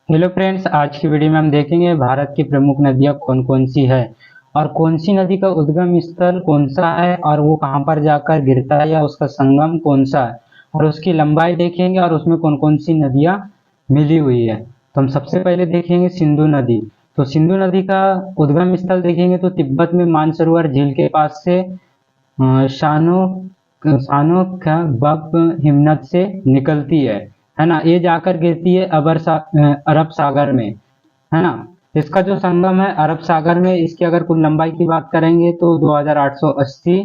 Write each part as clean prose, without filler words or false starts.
Hello friends, आज की video में हम देखेंगे भारत की प्रमुख नदियां कौन कौन सी है और कौन सी नदी का उद्गम स्थल कौन सा है और वो कहां पर जाकर गिरता है या उसका संगम कौन सा है और उसकी लंबाई देखेंगे और उसमें कौन कौन सी नदियां मिली हुई है। तो हम सबसे पहले देखेंगे सिंधु नदी। तो सिंधु नदी का उद्गम स्थल देखेंगे तो तिब्बत में मानसरोवर झील के पास से शानो शानो बक हिमनद से निकलती है ना। ये जाकर गिरती है अरब सागर में, है ना। इसका जो संगम है अरब सागर में, इसकी अगर कुल लंबाई की बात करेंगे तो 2880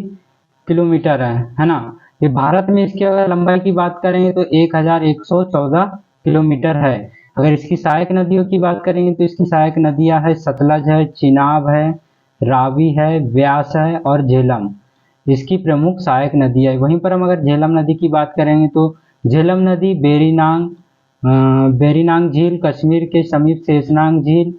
किलोमीटर है ना। ये भारत में इसकी अगर लंबाई की बात करेंगे तो 1114 किलोमीटर है। अगर इसकी सहायक नदियों की बात करेंगे तो इसकी सहायक नदियां है सतलज है, चिनाब है, रावी है, व्यास है और झेलम। इसकी प्रमुख सहायक नदी है। वहीं पर हम अगर झेलम नदी की बात करेंगे तो झेलम नदी बेरीनांग झील कश्मीर के समीप शेषनाग झील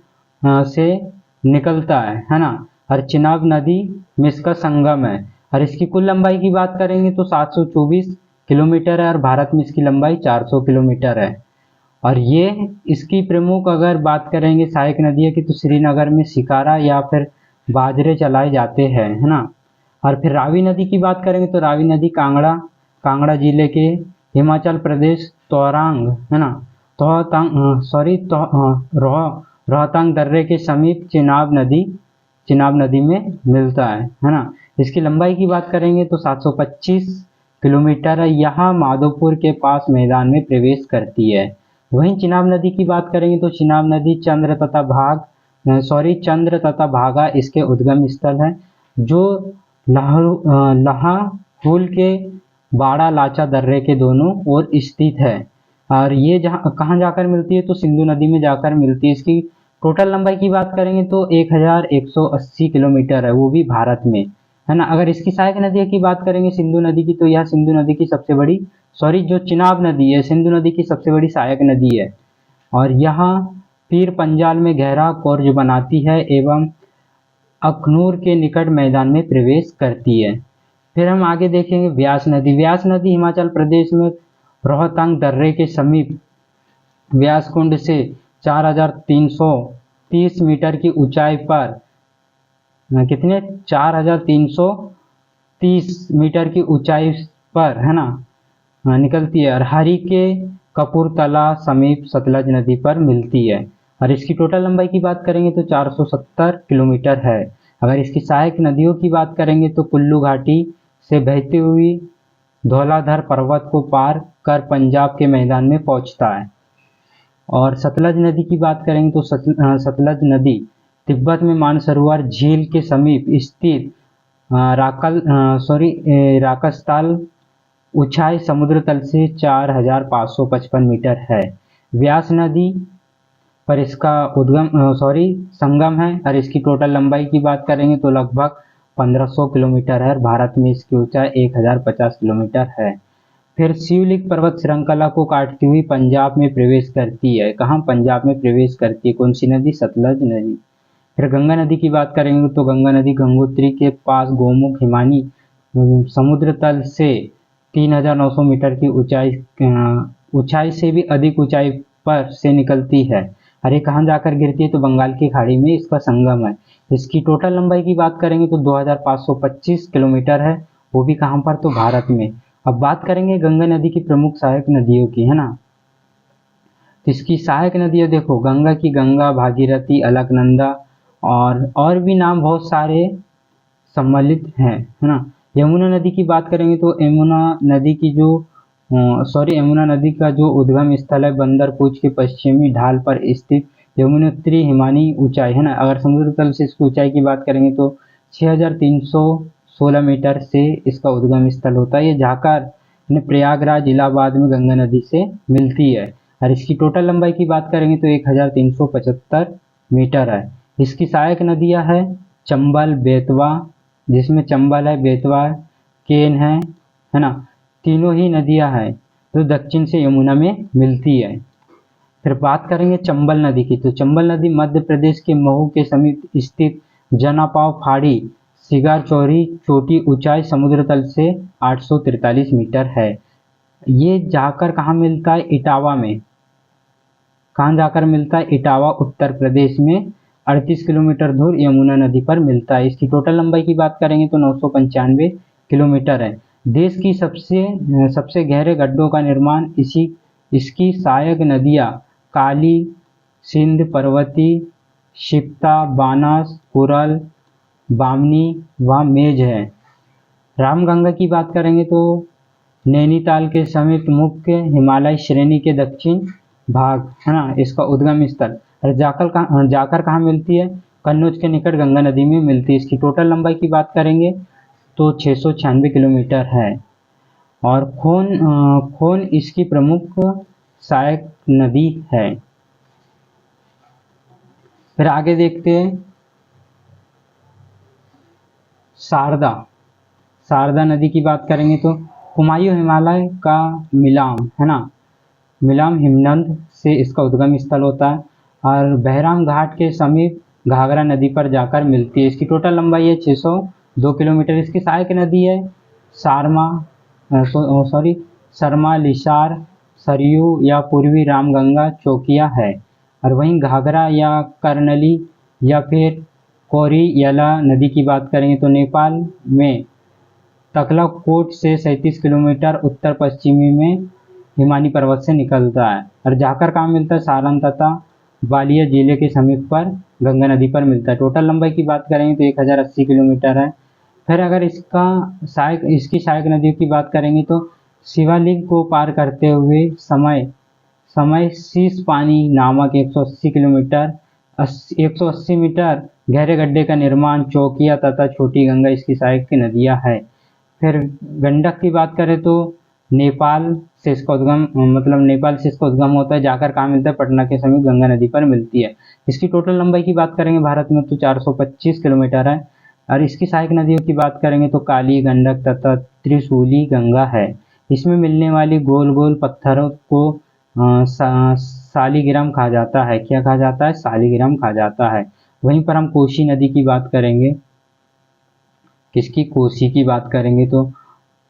से निकलता है ना। और चिनाब नदी में इसका संगम है और इसकी कुल लंबाई की बात करेंगे तो 724 किलोमीटर है और भारत में इसकी लंबाई 400 किलोमीटर है। और ये इसकी प्रमुख अगर बात करेंगे सहायक नदियों की तो श्रीनगर में शिकारा या फिर बाजरे चलाए जाते हैं, है ना। और फिर रावी नदी की बात करेंगे तो रावी नदी कांगड़ा कांगड़ा जिले के हिमाचल प्रदेश तोरांग, है ना, रोहतांग दर्रे के समीप चिनाब नदी में मिलता है ना। इसकी लंबाई की बात करेंगे तो 725 किलोमीटर है। यहाँ माधोपुर के पास मैदान में प्रवेश करती है। वहीं चिनाब नदी की बात करेंगे तो चिनाब नदी चंद्र तथा भागा इसके उद्गम स्थल है, जो लाहौल के बाड़ा लाचा दर्रे के दोनों ओर स्थित है। और ये जहाँ कहाँ जाकर मिलती है तो सिंधु नदी में जाकर मिलती है। इसकी टोटल लंबाई की बात करेंगे तो 1180 किलोमीटर है, वो भी भारत में, है ना। अगर इसकी सहायक नदी की बात करेंगे सिंधु नदी की तो यह सिंधु नदी की सबसे बड़ी जो चिनाब नदी है सिंधु नदी की सबसे बड़ी सहायक नदी है और यहाँ पीर पंजाल में गहरा कोर्ज बनाती है एवं अखनूर के निकट मैदान में प्रवेश करती है। फिर हम आगे देखेंगे व्यास नदी। व्यास नदी हिमाचल प्रदेश में रोहतांग दर्रे के समीप व्यास कुंड से 4330 मीटर की ऊंचाई पर 4330 मीटर की ऊंचाई पर, है ना, निकलती है और हरी के कपूरतला समीप सतलज नदी पर मिलती है। और इसकी टोटल लंबाई की बात करेंगे तो 470 किलोमीटर है। अगर इसकी सहायक नदियों की बात करेंगे तो कुल्लू घाटी से बहती हुई धौलाधर पर्वत को पार कर पंजाब के मैदान में पहुंचता है। और सतलज नदी की बात करेंगे तो सतलज नदी तिब्बत में मानसरोवर झील के समीप स्थित राकसताल ऊंचाई समुद्र तल से 4555 मीटर है। व्यास नदी पर इसका संगम है और इसकी टोटल लंबाई की बात करेंगे तो लगभग 1500 किलोमीटर है और भारत में इसकी ऊंचाई 1050 किलोमीटर है। फिर शिवलिक पर्वत श्रृंखला को काटती हुई पंजाब में प्रवेश करती है। कहाँ पंजाब में प्रवेश करती है? कौन सी नदी? सतलज नदी। फिर गंगा नदी की बात करेंगे तो गंगा नदी गंगोत्री के पास गोमुख हिमानी समुद्र तल से 3900 मीटर की ऊंचाई से भी अधिक ऊंचाई पर से निकलती है। और ये कहाँ जाकर गिरती है तो बंगाल की खाड़ी में इसका संगम है। इसकी टोटल लंबाई की बात करेंगे तो 2525 किलोमीटर है, वो भी कहाँ पर? तो भारत में। अब बात करेंगे गंगा नदी की प्रमुख सहायक नदियों की, है ना। तो इसकी सहायक नदियाँ देखो, गंगा की गंगा, भागीरथी, अलकनंदा और भी नाम बहुत सारे सम्मिलित हैं, है ना। यमुना नदी की बात करेंगे तो यमुना नदी का जो उद्गम स्थल है बंदरपूछ के पश्चिमी ढाल पर स्थित यमुनोत्री हिमानी ऊंचाई, है ना। अगर समुद्र तल से इसकी ऊंचाई की बात करेंगे तो 6316 मीटर से इसका उद्गम स्थल होता है। ये जाकर प्रयागराज इलाहाबाद में गंगा नदी से मिलती है और इसकी टोटल लंबाई की बात करेंगे तो 1375 मीटर है। इसकी सहायक नदियां है चंबल, बेतवा, जिसमें चंबल है, बेतवा, केन है ना। तीनों ही नदियां हैं जो दक्षिण से यमुना में मिलती है। फिर बात करेंगे चंबल नदी की। तो चंबल नदी मध्य प्रदेश के महू के समीप स्थित जनापाव खाड़ी सिगार चौरी चोटी ऊंचाई समुद्र तल से 843 मीटर है। ये जाकर कहाँ मिलता है? इटावा में। कहाँ जाकर मिलता है? इटावा उत्तर प्रदेश में 38 किलोमीटर दूर यमुना नदी पर मिलता है। इसकी टोटल लंबाई की बात करेंगे तो 995 किलोमीटर है। देश की सबसे गहरे गड्ढों का निर्माण इसकी सहायक नदियाँ काली, सिंध, पर्वती, क्षिप्रा, बानास, कुरल, बामनी व मेज है। रामगंगा की बात करेंगे तो नैनीताल के समीप मुख्य हिमालय श्रेणी के दक्षिण भाग है ना इसका उद्गम स्थल। और जाकर कहाँ मिलती है? कन्नौज के निकट गंगा नदी में मिलती है। इसकी टोटल लंबाई की बात करेंगे तो 696 किलोमीटर है। और खोन इसकी प्रमुख सहायक नदी है। फिर आगे देखते हैं शारदा नदी की बात करेंगे तो कुमायूं हिमालय का मिलाम है ना, मिलाम हिमनद से इसका उद्गम स्थल होता है और बहराम घाट के समीप घाघरा नदी पर जाकर मिलती है। इसकी टोटल लंबाई है 602 किलोमीटर। इसकी सहायक नदी है शर्मा, लिसार, सरयू या पूर्वी रामगंगा चौकिया है। और वहीं घाघरा या कर्नली या फिर कोरियला नदी की बात करेंगे तो नेपाल में तकलाकोट से 37 किलोमीटर उत्तर पश्चिमी में हिमानी पर्वत से निकलता है। और जाकर कहाँ मिलता है? सारण तथा बालिया जिले के समीप पर गंगा नदी पर मिलता है। टोटल लंबाई की बात करेंगे तो 1080 किलोमीटर है। फिर अगर इसकी सहायक नदियों की बात करेंगे तो शिवालिक को पार करते हुए समय शीश पानी नामक 180 मीटर गहरे गड्ढे का निर्माण चौकिया तथा छोटी गंगा इसकी सहायक की नदियाँ है। फिर गंडक की बात करें तो नेपाल से इसका उद्गम होता है। जाकर कहाँ मिलता है? पटना के समीप गंगा नदी पर मिलती है। इसकी टोटल लंबाई की बात करेंगे भारत में तो 425 किलोमीटर है। और इसकी सहायक नदियों की बात करेंगे तो काली, गंडक तथा त्रिशूली गंगा है। इसमें मिलने वाली गोल गोल पत्थरों को सालिग्राम कहा जाता है। क्या कहा जाता है? सालिग्राम कहा जाता है। वहीं पर हम कोसी नदी की बात करेंगे। किसकी? कोसी की बात करेंगे तो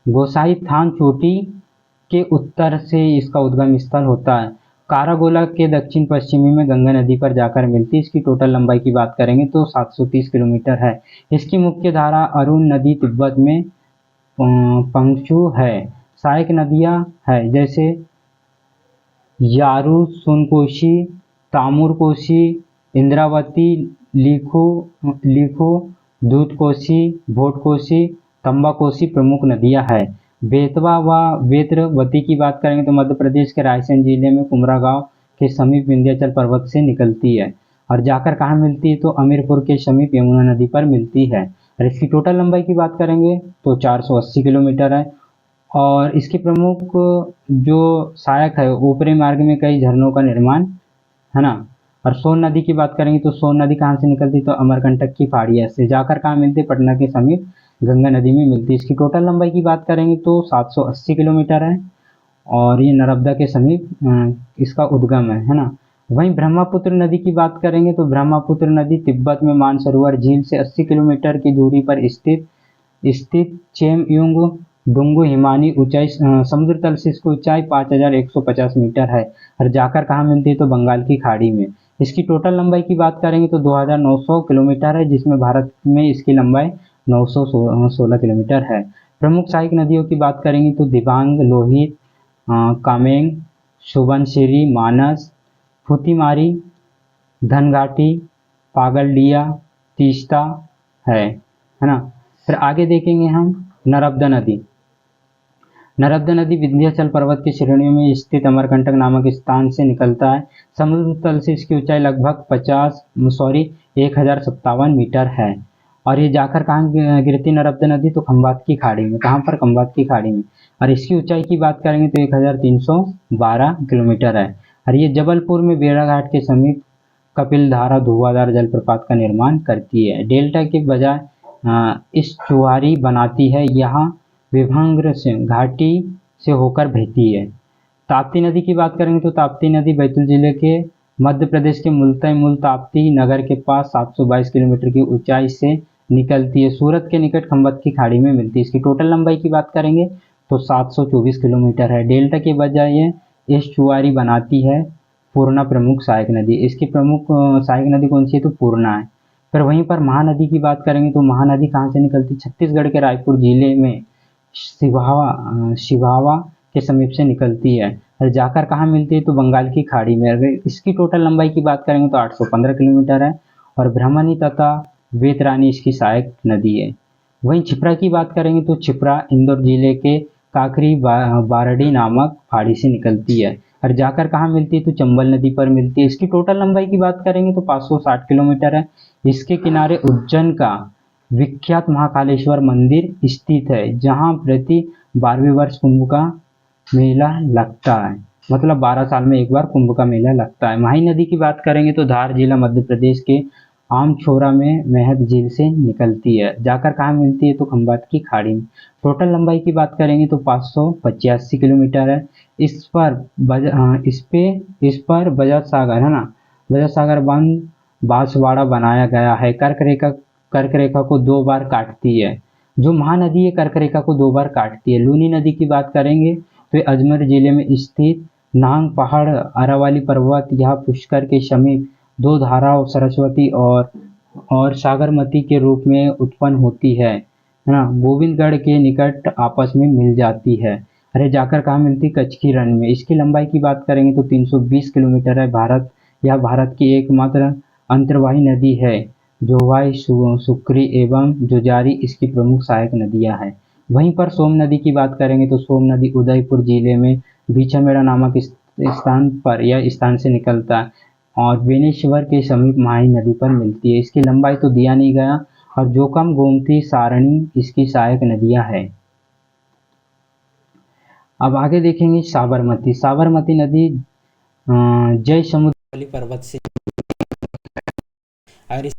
गोसाई थान चोटी के उत्तर से इसका उद्गम स्थल होता है। कारागोला के दक्षिण पश्चिमी में गंगा नदी पर जाकर मिलती है। इसकी टोटल लंबाई की बात करेंगे तो 730 किलोमीटर है। इसकी मुख्य धारा अरुण नदी तिब्बत में पंगचू है। सहायक नदियाँ है जैसे यारू, सोनकोशी, तामुर कोशी, इंद्रावती, लिखो, दूध कोशी, भोट कोशी, तंबा कोशी प्रमुख नदियाँ है। बेतवा व वेत्रवती की बात करेंगे तो मध्य प्रदेश के रायसेन जिले में कुमरा गांव के समीप विंध्याचल पर्वत से निकलती है। और जाकर कहाँ मिलती है? तो अमीरपुर के समीप यमुना नदी पर मिलती है। और इसकी टोटल लंबाई की बात करेंगे तो 480 किलोमीटर है। और इसकी प्रमुख जो सहायक है ऊपरी मार्ग में कई झरनों का निर्माण है ना। और सोन नदी की बात करेंगे तो सोन नदी कहाँ से निकलती? तो अमरकंटक की पहाड़ियाँ से। जाकर कहाँ मिलती है? पटना के समीप गंगा नदी में मिलती है। इसकी टोटल लंबाई की बात करेंगे तो 780 किलोमीटर है। और ये नर्मदा के समीप इसका उद्गम है ना। वहीं ब्रह्मपुत्र नदी की बात करेंगे तो ब्रह्मपुत्र नदी तिब्बत में मानसरोवर झील से 80 किलोमीटर की दूरी पर स्थित चेमयुंग डुंगु हिमानी ऊंचाई समुद्र तल से इसकी ऊंचाई 5150 मीटर है। और जाकर कहाँ मिलती है? तो बंगाल की खाड़ी में। इसकी टोटल लंबाई की बात करेंगे तो 2900 किलोमीटर है, जिसमें भारत में इसकी लंबाई 916 किलोमीटर है। प्रमुख सहायक नदियों की बात करेंगे तो दिबांग, लोहित, कामेंग, सुबनसिरी, मानस, फुतिमारी, धनघाटी, पागलडिया, तीस्ता है ना। फिर आगे देखेंगे हम नर्मदा नदी। नर्मदा नदी विंध्याचल पर्वत की श्रेणियों में स्थित अमरकंटक नामक स्थान से निकलता है। समुद्र तल से इसकी ऊंचाई लगभग 1057 मीटर है। और ये जाकर कहाँ गिरती नर्मदा नदी? तो खंबात की खाड़ी में। कहाँ पर? खंबात की खाड़ी में। और इसकी ऊंचाई की बात करेंगे तो 1312 किलोमीटर है। और ये जबलपुर में बेड़ाघाट के समीप कपिलधारा धुआंधार जलप्रपात का निर्माण करती है। डेल्टा के बजाय इस चुहारी बनाती है। यहाँ विभंग से घाटी से होकर बहती है। ताप्ती नदी की बात करेंगे तो ताप्ती नदी बैतूल जिले के मध्य प्रदेश के मुल्ताई ताप्ती नगर के पास 722 किलोमीटर की ऊंचाई से निकलती है। सूरत के निकट खंबत की खाड़ी में मिलती है। इसकी टोटल लंबाई की बात करेंगे तो 724 किलोमीटर है। डेल्टा के बजाय ये एस्चुआरी बनाती है पूर्णा प्रमुख सहायक नदी। इसकी प्रमुख सहायक नदी कौन सी है? तो पूर्णा है। फिर वहीं पर महानदी की बात करेंगे तो महानदी कहाँ से निकलती है? छत्तीसगढ़ के रायपुर जिले में शिवावा के समीप से निकलती है और जाकर कहाँ मिलती है? तो बंगाल की खाड़ी में। अगर इसकी टोटल लंबाई की बात करेंगे तो 815 किलोमीटर है और ब्रह्मणी तथा वेतरानी इसकी सहायक नदी है। वहीं क्षिप्रा की बात करेंगे तो क्षिप्रा इंदौर जिले के काकरी बारडी नामक पहाड़ी से निकलती है और जाकर कहाँ मिलती है? तो चंबल नदी पर मिलती है। इसकी टोटल लंबाई की बात करेंगे तो 560 किलोमीटर है। इसके किनारे उज्जैन का विख्यात महाकालेश्वर मंदिर स्थित है, जहाँ प्रति 12वें वर्ष कुंभ का मेला लगता है। मतलब 12 साल में एक बार कुंभ का मेला लगता है। माही नदी की बात करेंगे तो धार जिला मध्य प्रदेश के आमछोरा में महद झील से निकलती है। जाकर कहाँ मिलती है? तो खंभात की खाड़ी में। टोटल लंबाई की बात करेंगे तो 585 किलोमीटर है। इस पर बजाज सागर है ना, बजाज सागर बांध बांसवाड़ा बनाया गया है। कर्क रेखा को 2 बार काटती है। जो महानदी है कर्क रेखा को 2 बार काटती है। लूनी नदी की बात करेंगे तो ये अजमेर जिले में स्थित नांग पहाड़ अरावली पर्वत यह पुष्कर के समीप 2 धाराओं सरस्वती और सागरमती के रूप में उत्पन्न होती है ना, गोविंदगढ़ के निकट आपस में मिल जाती है। अरे जाकर कहाँ मिलती? कच्छ की रण में। इसकी लंबाई की बात करेंगे तो 320 किलोमीटर है। यह भारत की एकमात्र अंतर्वाही नदी है। जोवाई, सुक्री एवं जोजारी इसकी प्रमुख सहायक नदियां हैं। वहीं पर सोम नदी की बात करेंगे तो सोम नदी उदयपुर जिले में बीछामेड़ा नामक स्थान पर यह स्थान से निकलता है और बेनेश्वर के समीप माही नदी पर मिलती है। इसकी लंबाई तो दिया नहीं गया और जोकम, गोमती, सारणी इसकी सहायक नदियां हैं। अब आगे देखेंगे साबरमती। साबरमती नदी जय समुद्र पर्वत से और